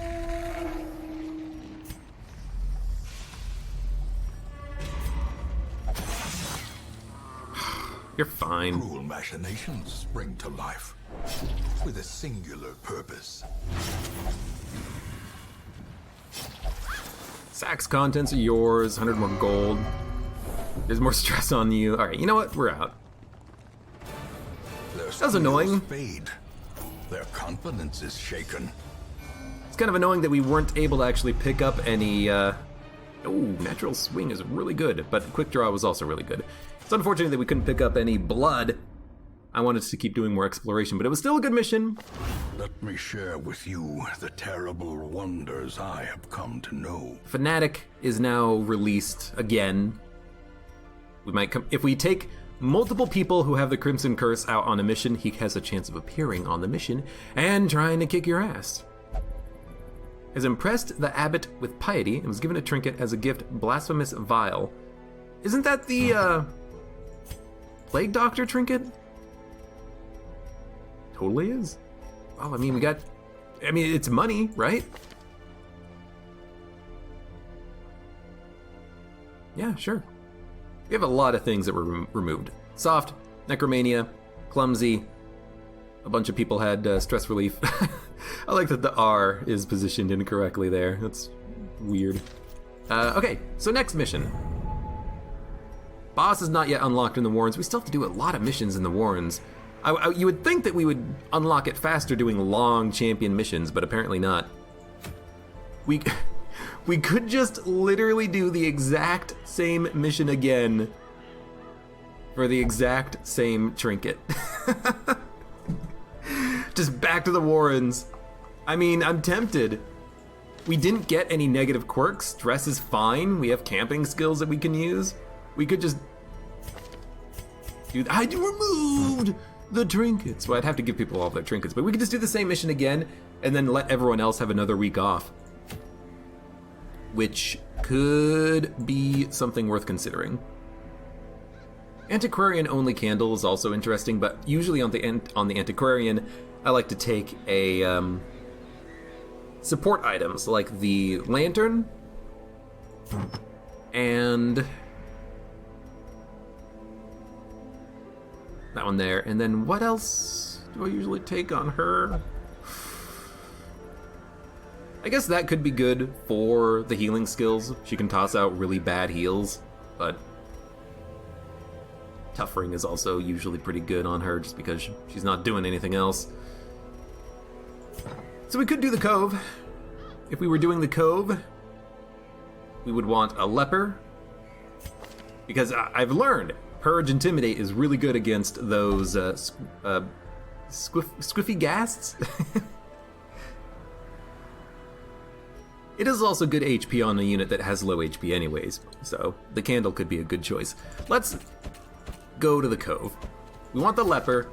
You're fine. Cruel machinations spring to life with a singular purpose. Sack's contents are yours. 100 more gold. There's more stress on you. All right, you know what? We're out. Their That was annoying. fade. Their confidence is shaken. It's kind of annoying that we weren't able to actually pick up any. Oh, natural swing is really good, but quick draw was also really good. It's unfortunate that we couldn't pick up any blood. I wanted to keep doing more exploration, but it was still a good mission. Let me share with you the terrible wonders I have come to know. Fanatic is now released again. We might come if we take multiple people who have the Crimson Curse out on a mission. He has a chance of appearing on the mission and trying to kick your ass. Has impressed the abbot with piety and was given a trinket as a gift, blasphemous vial. Isn't that the plague doctor trinket? Totally is. Oh, I mean, it's money, right? Yeah, sure. We have a lot of things that were removed. Soft, necromania, clumsy. A bunch of people had stress relief. I like that the R is positioned incorrectly there. That's weird. Okay, so next mission. Boss is not yet unlocked in the Warrens. We still have to do a lot of missions in the Warrens. You would think that we would unlock it faster doing long champion missions, but apparently not. We could just literally do the exact same mission again for the exact same trinket. Just back to the Warrens. I mean, I'm tempted. We didn't get any negative quirks. Stress is fine. We have camping skills that we can use. We could just... Dude, I removed the trinkets. Well, I'd have to give people all their trinkets, but we could just do the same mission again and then let everyone else have another week off. Which could be something worth considering. Antiquarian-only candle is also interesting, but usually on the Antiquarian, I like to take a support items like the lantern and that one there. And then what else do I usually take on her? I guess that could be good for the healing skills. She can toss out really bad heals, but Tough Ring is also usually pretty good on her just because she's not doing anything else. So we could do the Cove. If we were doing the Cove, we would want a leper, because I've learned Purge Intimidate is really good against those squiffy ghasts. It is also good HP on a unit that has low HP anyways, so the candle could be a good choice. Let's go to the Cove. We want the leper.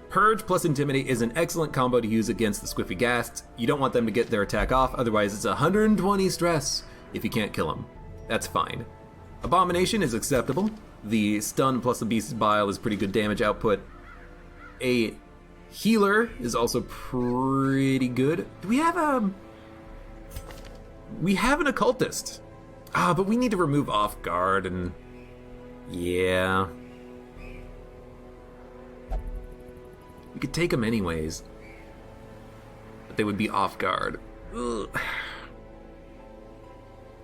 Purge plus Intimidate is an excellent combo to use against the squiffy ghasts. You don't want them to get their attack off, otherwise it's 120 stress if you can't kill them. That's fine. Abomination is acceptable. The stun plus the Beast's Bile is pretty good damage output. A healer is also pretty good. Do we have a... We have an occultist. But we need to remove off guard and... Yeah. We could take them anyways. But they would be off guard. Ugh.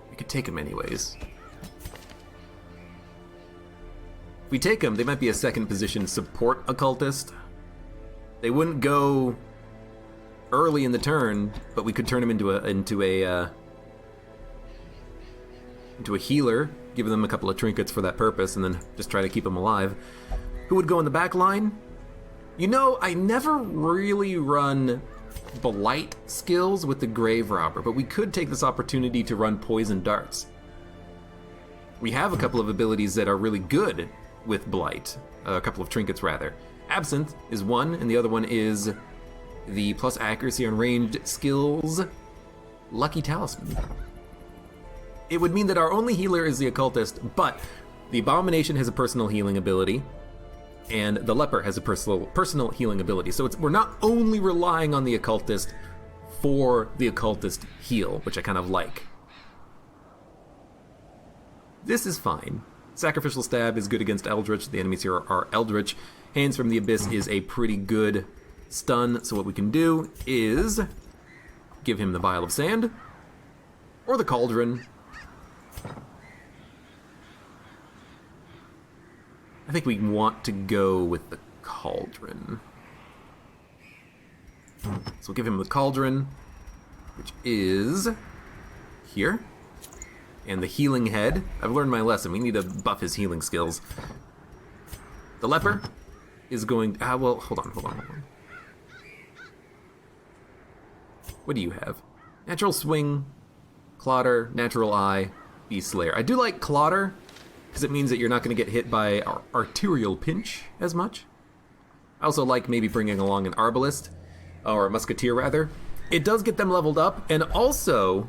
We could take them anyways. If we take them, they might be a second position support occultist. They wouldn't go early in the turn, but we could turn them into a healer, give them a couple of trinkets for that purpose, and then just try to keep them alive. Who would go in the back line? You know, I never really run Blight skills with the Grave Robber, but we could take this opportunity to run Poison Darts. We have a couple of abilities that are really good with Blight. A couple of trinkets, rather. Absinthe is one, and the other one is the plus accuracy on ranged skills, Lucky Talisman. It would mean that our only healer is the occultist, but the Abomination has a personal healing ability, and the leper has a personal healing ability. So we're not only relying on the occultist for the occultist heal, which I kind of like. This is fine. Sacrificial Stab is good against Eldritch. The enemies here are Eldritch. Hands from the Abyss is a pretty good stun, so what we can do is give him the Vial of Sand, or the Cauldron. I think we want to go with the Cauldron. So we'll give him the Cauldron, which is here. And the Healing Head. I've learned my lesson. We need to buff his healing skills. The Leper is going... well, hold on. What do you have? Natural Swing, Clotter, Natural Eye, Beast Slayer. I do like Clotter, because it means that you're not going to get hit by Arterial Pinch as much. I also like maybe bringing along an Arbalist, or a Musketeer rather. It does get them leveled up, and also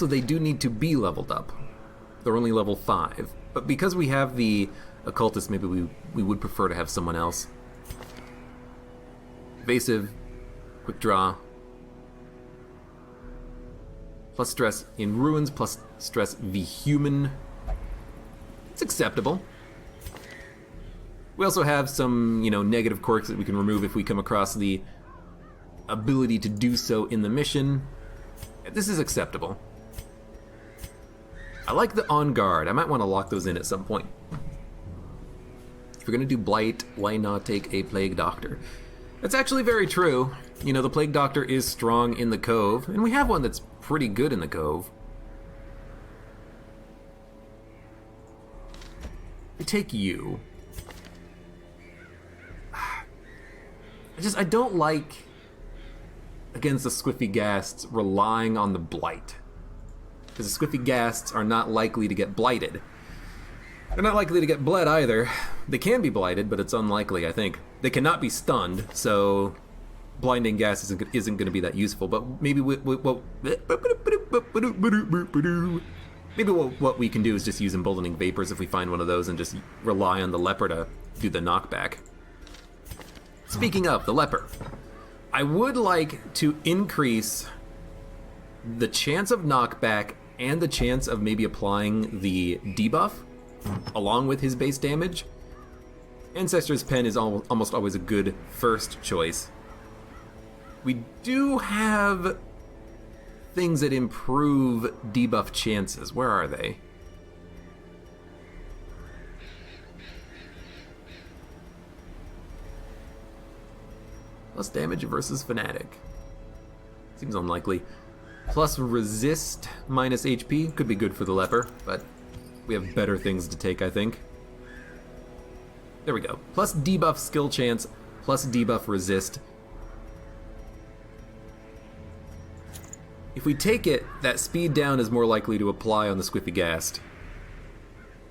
they do need to be leveled up. They're only level 5. But because we have the Occultist, maybe we would prefer to have someone else. Evasive, Quick Draw, plus stress in Ruins, plus stress v Human. It's acceptable. We also have some, negative quirks that we can remove if we come across the ability to do so in the mission. This is acceptable. I like the On Guard. I might want to lock those in at some point. If you're going to do Blight, why not take a Plague Doctor? That's actually very true. The Plague Doctor is strong in the Cove, and we have one that's pretty good in the Cove. We take you. I don't like, against the Squiffy Ghasts, relying on the Blight. Because the Squiffy Ghasts are not likely to get blighted. They're not likely to get bled either. They can be blighted, but it's unlikely, I think. They cannot be stunned, so Blinding Gas isn't going to be that useful. But maybe what we can do is just use Emboldening Vapors if we find one of those and just rely on the Leper to do the knockback. Speaking of the Leper, I would like to increase the chance of knockback and the chance of maybe applying the debuff along with his base damage. Ancestor's Pen is almost always a good first choice. We do have things that improve debuff chances. Where are they? Plus damage versus Fanatic. Seems unlikely. Plus resist minus HP. Could be good for the leper, but we have better things to take, I think. There we go. Plus debuff skill chance, plus debuff resist. If we take it, that speed down is more likely to apply on the Squiffygast.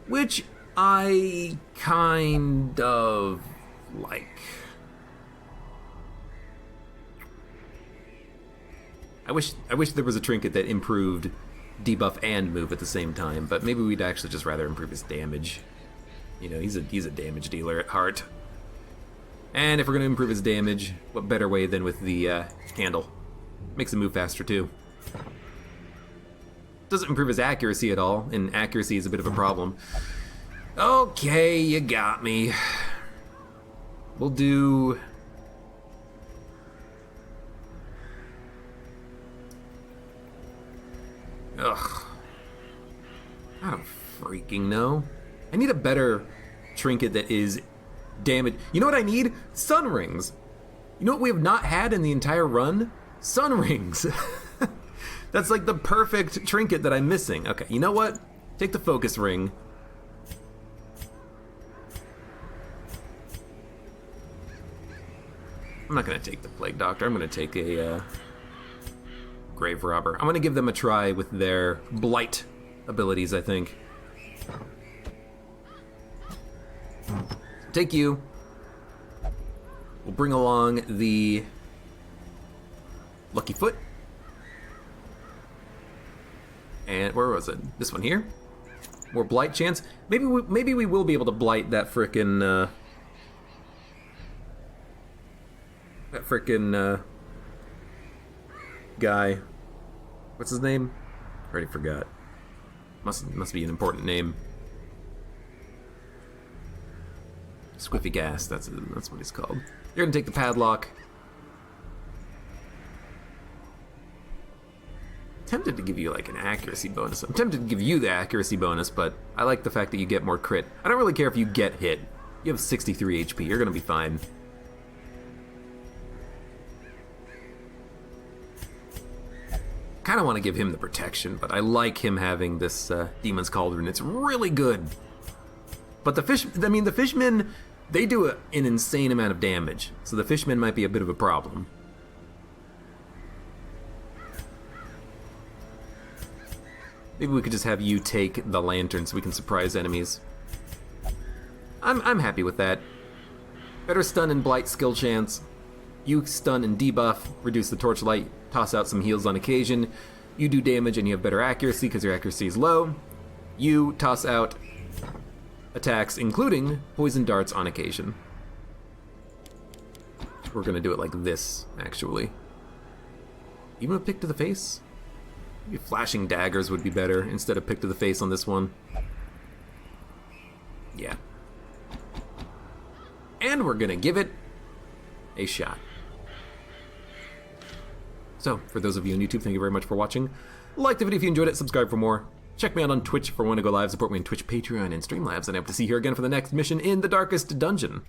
Which I kind of like. I wish there was a trinket that improved debuff and move at the same time, but maybe we'd actually just rather improve his damage. You know, he's a damage dealer at heart. And if we're going to improve his damage, what better way than with the candle? Makes him move faster too. Doesn't improve his accuracy at all, and accuracy is a bit of a problem. Okay, you got me. We'll do... Ugh. I don't freaking know. I need a better trinket that is damage. You know what I need? Sun rings. You know what we have not had in the entire run? Sun rings. That's like the perfect trinket that I'm missing. Okay, you know what? Take the focus ring. I'm not gonna take the Plague Doctor. I'm gonna take a Grave Robber. I'm gonna give them a try with their Blight abilities, I think. Take you. We'll bring along the Lucky Foot. And where was it? This one here? More Blight chance. Maybe we will be able to Blight that frickin' guy. What's his name? Already forgot. Must be an important name. Squiffygast, that's what he's called. You're gonna take the padlock. Tempted to give you like an accuracy bonus. I'm tempted to give you the accuracy bonus, but I like the fact that you get more crit. I don't really care if you get hit. You have 63 HP, you're gonna be fine. Kinda wanna give him the protection, but I like him having this Demon's Cauldron. It's really good. But the fishmen, they do an insane amount of damage, so the fishmen might be a bit of a problem. Maybe we could just have you take the lantern so we can surprise enemies. I'm happy with that. Better stun and blight skill chance. You stun and debuff, reduce the torchlight, toss out some heals on occasion. You do damage and you have better accuracy because your accuracy is low. You toss out attacks, including poison darts on occasion. We're gonna do it like this, actually. Even a pick to the face? Maybe flashing daggers would be better instead of pick to the face on this one. Yeah. And we're gonna give it a shot. So, for those of you on YouTube, thank you very much for watching. Like the video if you enjoyed it, subscribe for more. Check me out on Twitch for when I go live, support me on Twitch, Patreon, and Streamlabs, and I hope to see you here again for the next mission in the Darkest Dungeon.